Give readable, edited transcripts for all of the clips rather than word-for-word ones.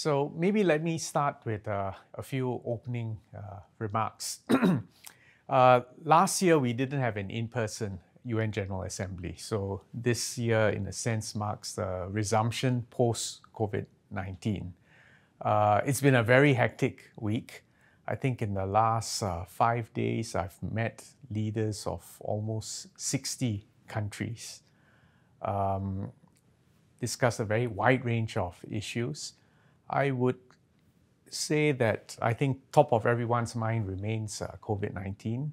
So maybe let me start with a few opening remarks. Last year, we didn't have an in-person UN General Assembly. So this year, in a sense, marks the resumption post-COVID-19. It's been a very hectic week. I think in the last 5 days, I've met leaders of almost 60 countries, discussed a very wide range of issues. I would say that I think top of everyone's mind remains COVID-19.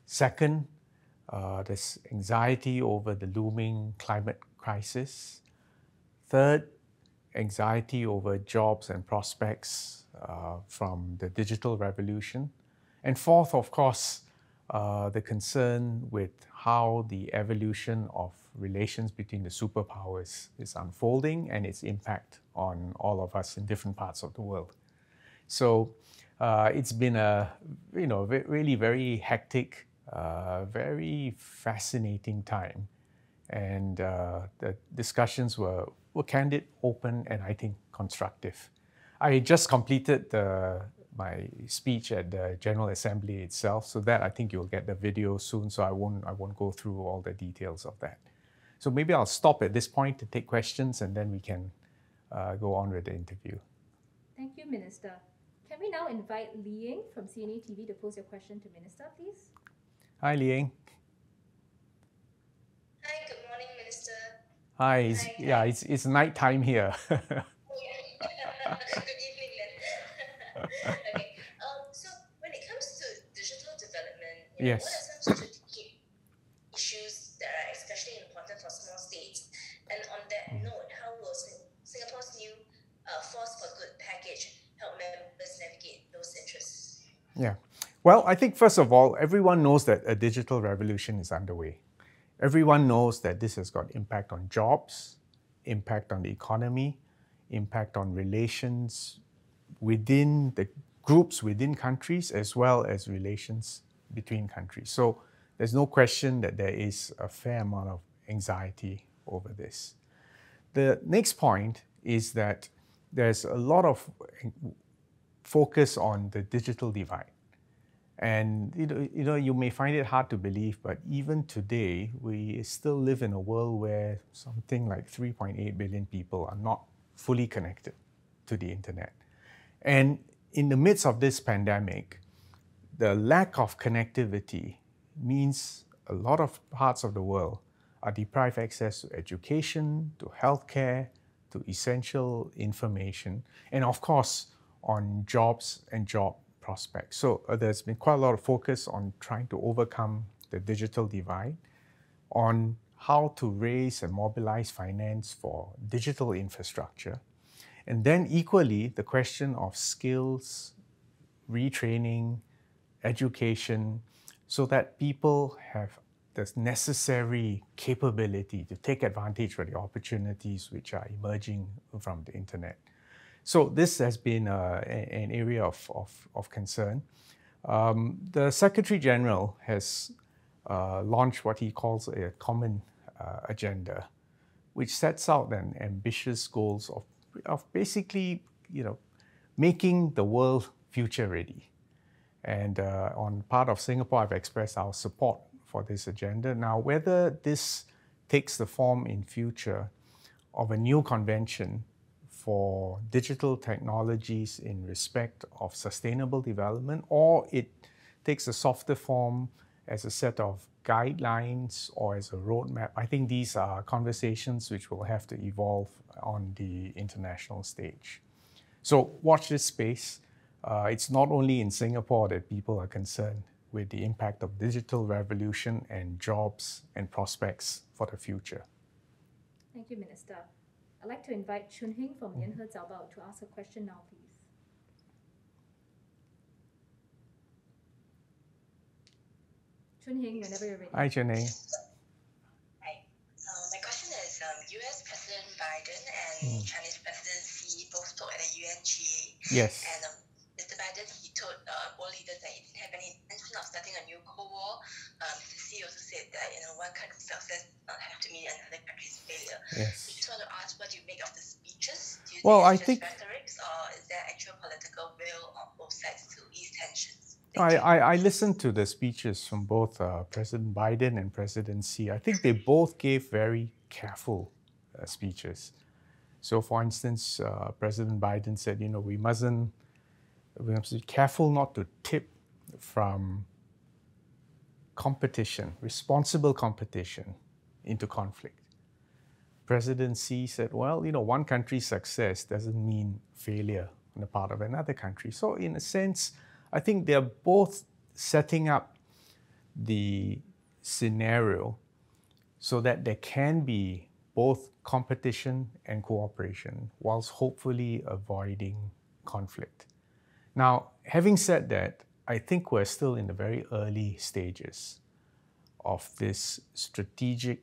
Second, there's anxiety over the looming climate crisis. Third, anxiety over jobs and prospects from the digital revolution. And fourth, of course, the concern with how the evolution of relations between the superpowers is unfolding and its impact on all of us in different parts of the world. So it's been a really very hectic, very fascinating time, and the discussions were candid, open, and I think constructive. I just completed my speech at the General Assembly itself, so that I think you'll get the video soon. So I won't go through all the details of that. So maybe I'll stop at this point to take questions, and then we can go on with the interview. Thank you, Minister. Can we now invite Li Ying from CNA TV to pose your question to Minister, please? Hi, Li Ying. Hi, good morning, Minister. Hi. Yeah, it's night time here. Good evening, then. Okay. So when it comes to digital development, Yes. what are some strategic issues that are especially important for small states? And on that note, how will Singapore's new Force for Good package help members navigate those interests? Yeah. Well, I think first of all, everyone knows that a digital revolution is underway. Everyone knows that this has got impact on jobs, impact on the economy, impact on relations within the groups within countries, as well as relations between countries. So there's no question that there is a fair amount of anxiety over this. The next point is that there's a lot of focus on the digital divide. And you may find it hard to believe, but even today, we still live in a world where something like 3.8 billion people are not fully connected to the internet. And in the midst of this pandemic, the lack of connectivity means a lot of parts of the world are deprived access to education, to healthcare, to essential information, and of course, on jobs and job prospects. So there's been quite a lot of focus on trying to overcome the digital divide, on how to raise and mobilize finance for digital infrastructure, and then equally the question of skills, retraining, education, so that people have the necessary capability to take advantage of the opportunities which are emerging from the internet. So this has been an area of concern. The Secretary General has launched what he calls a common agenda, which sets out an ambitious goals of basically, making the world future ready. And on part of Singapore, I've expressed our support for this agenda. Now, whether this takes the form in future of a new convention for digital technologies in respect of sustainable development, or it takes a softer form as a set of guidelines or as a roadmap, I think these are conversations which will have to evolve on the international stage. So watch this space. It's not only in Singapore that people are concerned with the impact of digital revolution and jobs and prospects for the future. Thank you, Minister. I'd like to invite Chun Hing from Lianhe Zaobao to ask a question now, please. Chun Hing, whenever you're ready. Hi, Chun Hing. Hi. My question is, US President Biden and Chinese President Xi both spoke at the UNGA. Yes. And Mr. Biden, he told world leaders that he didn't have any intention of starting a new Cold War. Xi also said that one country's success does not have to mean another country's failure. Yes. I just want to ask, what do you make of the speeches? Do you Well, think I it's think just rhetorics, or there actual political will on both sides to ease tensions? I listened to the speeches from both President Biden and President Xi. I think they both gave very careful speeches. So, for instance, President Biden said, we must be careful not to tip from competition, responsible competition, into conflict. President Xi said, well, one country's success doesn't mean failure on the part of another country. So, in a sense, I think they're both setting up the scenario so that there can be both competition and cooperation, whilst hopefully avoiding conflict. Now, having said that, I think we're still in the very early stages of this strategic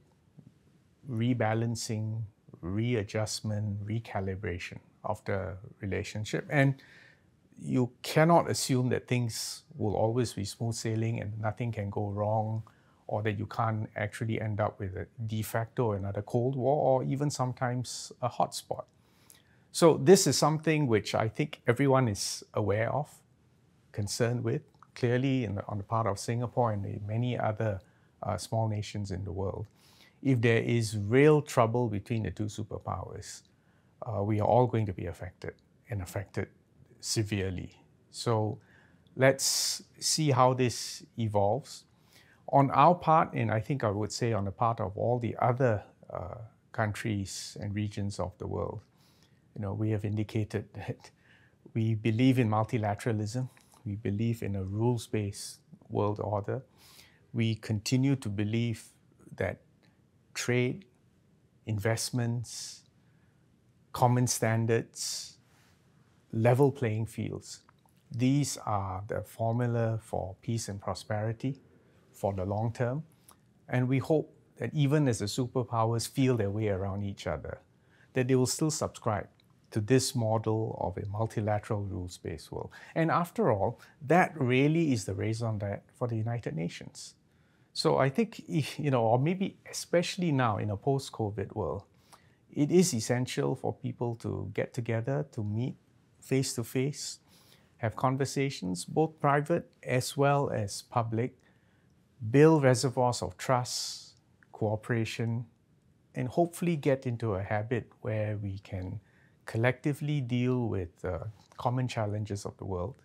rebalancing, readjustment, recalibration of the relationship. And you cannot assume that things will always be smooth sailing and nothing can go wrong, or that you can't actually end up with a de facto another Cold War, or even sometimes a hotspot. So this is something which I think everyone is aware of, concerned with, clearly on the part of Singapore and the many other small nations in the world. If there is real trouble between the two superpowers, we are all going to be affected, and affected severely. So let's see how this evolves. On our part, and I think I would say on the part of all the other countries and regions of the world, we have indicated that we believe in multilateralism. We believe in a rules-based world order. We continue to believe that trade, investments, common standards, level playing fields, these are the formula for peace and prosperity for the long term. And we hope that even as the superpowers feel their way around each other, that they will still subscribe to this model of a multilateral rules-based world. And after all, that really is the raison d'etre for the United Nations. So I think, or maybe especially now in a post-COVID world, it is essential for people to get together, to meet face-to-face, have conversations, both private as well as public, build reservoirs of trust, cooperation, and hopefully get into a habit where we can collectively deal with common challenges of the world,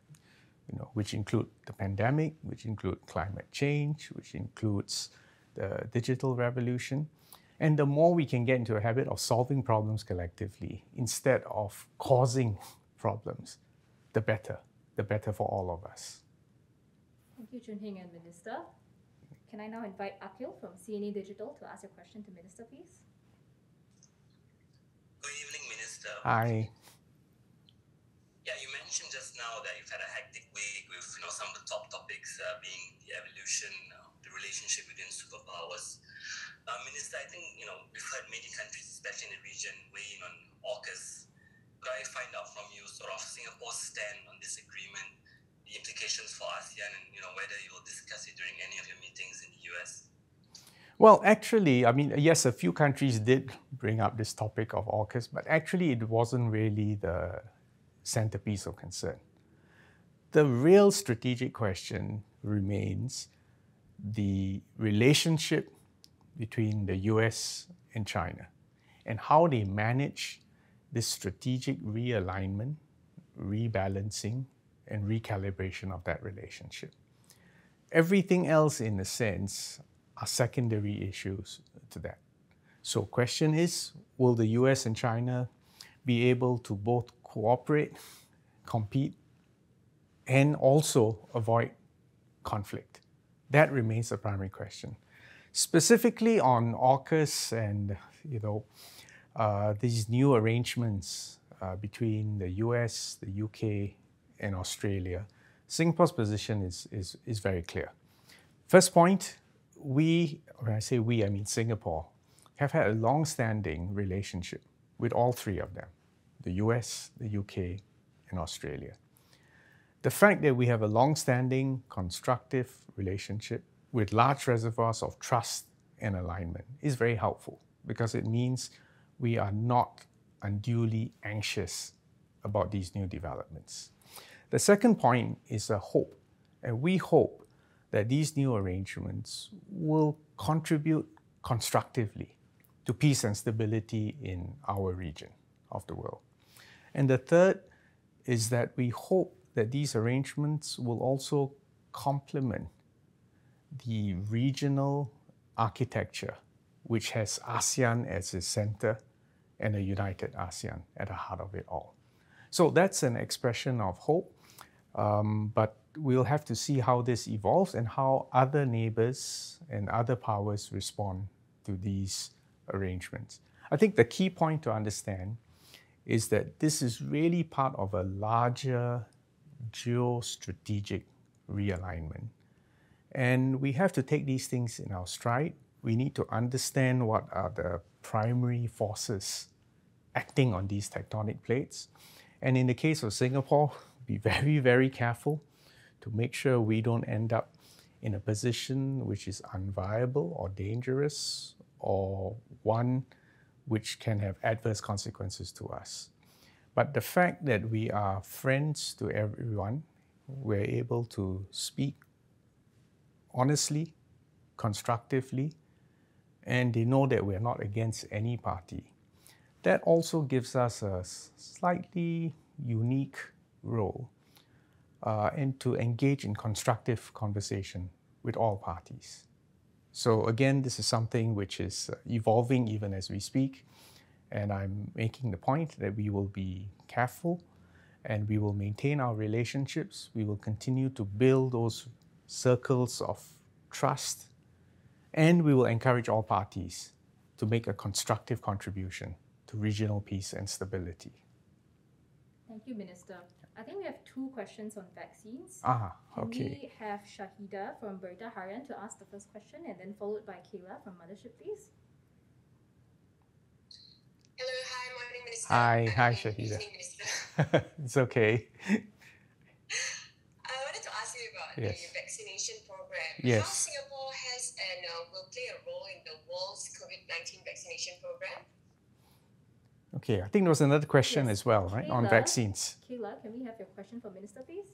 which include the pandemic, which include climate change, which includes the digital revolution. And the more we can get into a habit of solving problems collectively instead of causing problems, the better for all of us. Thank you, Chun Hing and Minister. Can I now invite Akhil from CNA Digital to ask a question to Minister, please? Good evening, Minister. Hi. Yeah, you mentioned just now that you've had a hectic week with some of the top topics being the evolution, the relationship within superpowers. Minister, I think we've heard many countries, especially in the region, weigh in on AUKUS. Could I find out from you sort of Singapore's stand on this agreement, the implications for ASEAN, and whether you will discuss it during any of your meetings in the US? Well, actually, yes, a few countries did bring up this topic of AUKUS, but actually it wasn't really the centerpiece of concern. The real strategic question remains the relationship between the US and China and how they manage this strategic realignment, rebalancing, and recalibration of that relationship. Everything else, in a sense, are secondary issues to that. So question is, will the US and China be able to both cooperate, compete, and also avoid conflict? That remains the primary question. Specifically on AUKUS and these new arrangements between the US, the UK, and Australia, Singapore's position is very clear. First point, when I say we, I mean Singapore, have had a long-standing relationship with all three of them, the US, the UK, and Australia. The fact that we have a long-standing, constructive relationship with large reservoirs of trust and alignment is very helpful because it means we are not unduly anxious about these new developments. The second point is a hope, and we hope that these new arrangements will contribute constructively to peace and stability in our region of the world. And the third is that we hope that these arrangements will also complement the regional architecture, which has ASEAN as its center and a united ASEAN at the heart of it all. So that's an expression of hope, but we'll have to see how this evolves and how other neighbors and other powers respond to these arrangements. I think the key point to understand is that this is really part of a larger geostrategic realignment. And we have to take these things in our stride. We need to understand what are the primary forces acting on these tectonic plates. And in the case of Singapore, be very, very careful to make sure we don't end up in a position which is unviable or dangerous or one which can have adverse consequences to us. But the fact that we are friends to everyone, we're able to speak honestly, constructively, and they know that we're not against any party. That also gives us a slightly unique role and to engage in constructive conversation with all parties. So again, this is something which is evolving even as we speak, and I'm making the point that we will be careful and we will maintain our relationships. We will continue to build those circles of trust, and we will encourage all parties to make a constructive contribution to regional peace and stability. Thank you, Minister. I think we have 2 questions on vaccines. Okay. Can we have Shahida from Berita Harian to ask the first question and then followed by Kayla from Mothership, please? Hello, hi, morning, Minister. Hi, Shahida. Evening, Minister. It's okay. I wanted to ask you about Yes. the vaccination program. Yes. How Singapore has and will play a role in the world's COVID-19 vaccination program? Okay, I think there was another question Yes. as well, right, on Kayla. vaccines. Kayla, can we have your question for Minister, please?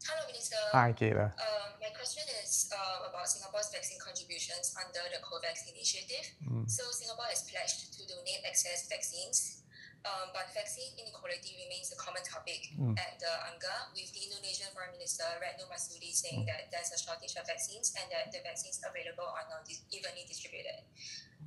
Hello, Minister. Hi, Kayla. My question is about Singapore's vaccine contributions under the COVAX initiative. So Singapore has pledged to donate excess vaccines, but vaccine inequality remains a common topic at the UNGA, with the Indonesian Foreign Minister Retno Marsudi saying that there's a shortage of vaccines and that the vaccines available are not evenly distributed.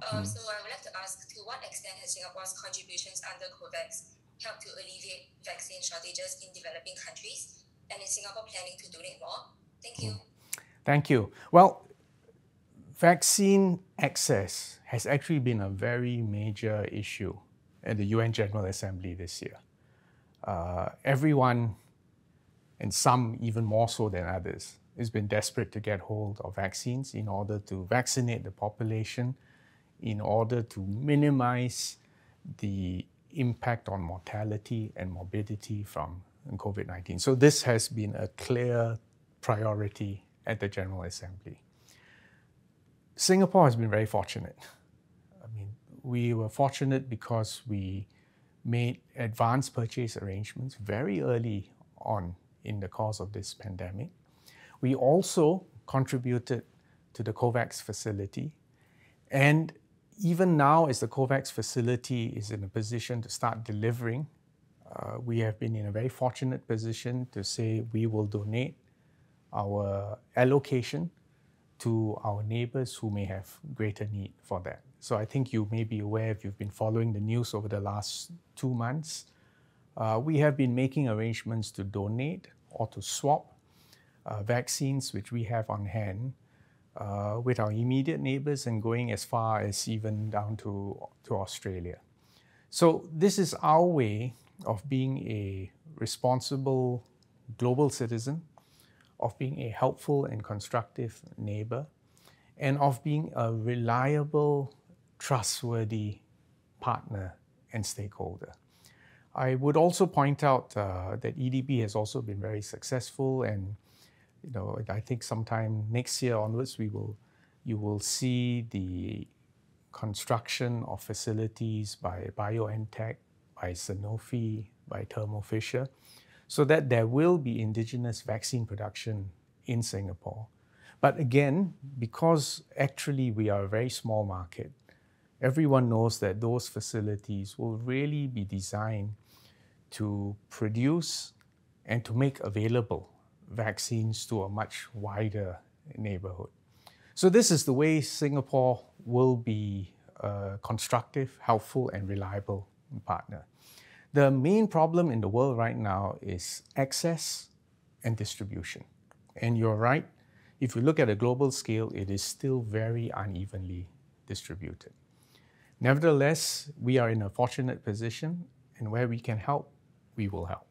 So I would like to ask, to what extent has Singapore's contributions under COVAX helped to alleviate vaccine shortages in developing countries? And is Singapore planning to donate more? Thank you. Thank you. Well, vaccine access has actually been a very major issue at the UN General Assembly this year. Everyone, and some even more so than others, has been desperate to get hold of vaccines in order to vaccinate the population, in order to minimize the impact on mortality and morbidity from COVID-19. So this has been a clear priority at the General Assembly. Singapore has been very fortunate. I mean, we were fortunate because we made advanced purchase arrangements very early on in the course of this pandemic. We also contributed to the COVAX facility, and even now, as the COVAX facility is in a position to start delivering, we have been in a very fortunate position to say we will donate our allocation to our neighbors who may have greater need for that. So I think you may be aware, if you've been following the news over the last 2 months, we have been making arrangements to donate or to swap vaccines which we have on hand with our immediate neighbors and going as far as even down to Australia. So this is our way of being a responsible global citizen, of being a helpful and constructive neighbor, and of being a reliable, trustworthy partner and stakeholder. I would also point out that EDB has also been very successful, and I think sometime next year onwards you will see the construction of facilities by BioNTech, by Sanofi, by Thermo Fisher, so that there will be indigenous vaccine production in Singapore. But again, because actually we are a very small market, everyone knows that those facilities will really be designed to produce and to make available vaccines to a much wider neighborhood. So this is the way Singapore will be a constructive, helpful, and reliable partner. The main problem in the world right now is access and distribution. And you're right, if you look at a global scale, it is still very unevenly distributed. Nevertheless, we are in a fortunate position, and where we can help, we will help.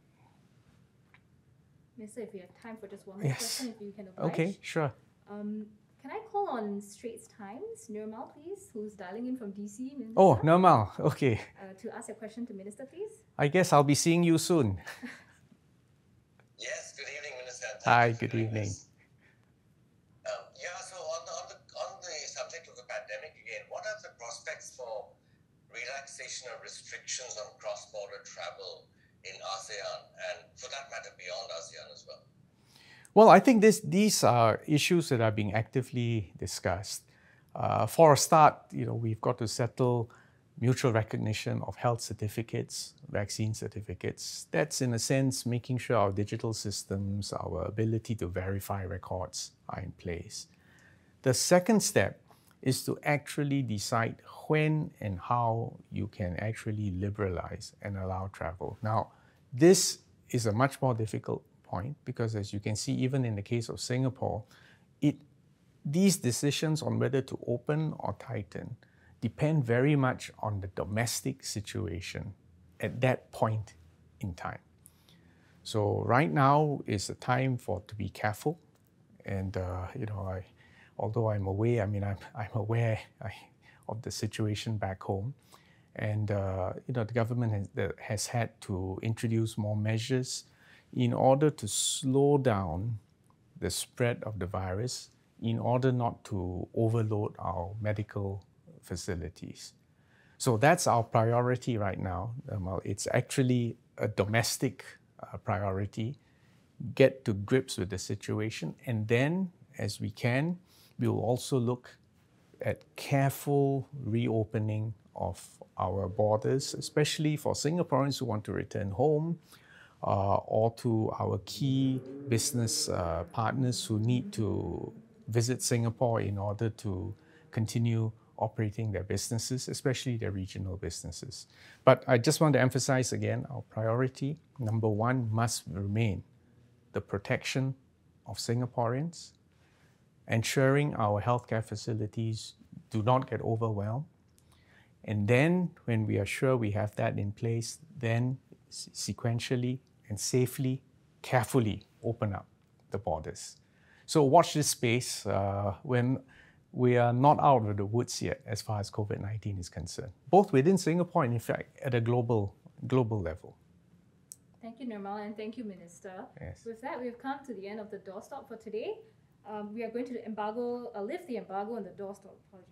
Minister, if you have time for just one more question, if you can oblige. Okay, sure. Can I call on Straits Times, Nirmal, please, who's dialing in from DC, Minister? Oh, Nirmal, okay. To ask a question to Minister, please. I guess I'll be seeing you soon. Yes, good evening, Minister. Hi, good evening. So on the subject of the pandemic again, what are the prospects for relaxation of restrictions on cross-border travel in ASEAN and, for that matter, beyond ASEAN as well? Well, I think these are issues that are being actively discussed. For a start, we've got to settle mutual recognition of health certificates, vaccine certificates. That's, in a sense, making sure our digital systems, our ability to verify records are in place. The second step is to actually decide when and how you can actually liberalize and allow travel. Now, this is a much more difficult point because, as you can see, even in the case of Singapore, these decisions on whether to open or tighten depend very much on the domestic situation at that point in time. So right now is a time to be careful, and although I'm away, I'm aware of the situation back home, and the government has had to introduce more measures in order to slow down the spread of the virus, in order not to overload our medical facilities. So that's our priority right now. It's actually a domestic priority. Get to grips with the situation, and then, as we can, we will also look at careful reopening of our borders, especially for Singaporeans who want to return home, or to our key business partners who need to visit Singapore in order to continue operating their businesses, especially their regional businesses. But I just want to emphasize again, our priority, number one, must remain the protection of Singaporeans, ensuring our healthcare facilities do not get overwhelmed. And then, when we are sure we have that in place, then sequentially and safely, carefully open up the borders. So watch this space when we are not out of the woods yet as far as COVID-19 is concerned, both within Singapore and, in fact, at a global level. Thank you, Nirmal, and thank you, Minister. Yes. With that, we've come to the end of the Doorstop for today. We are going to lift the embargo on the Doorstop. Apologies.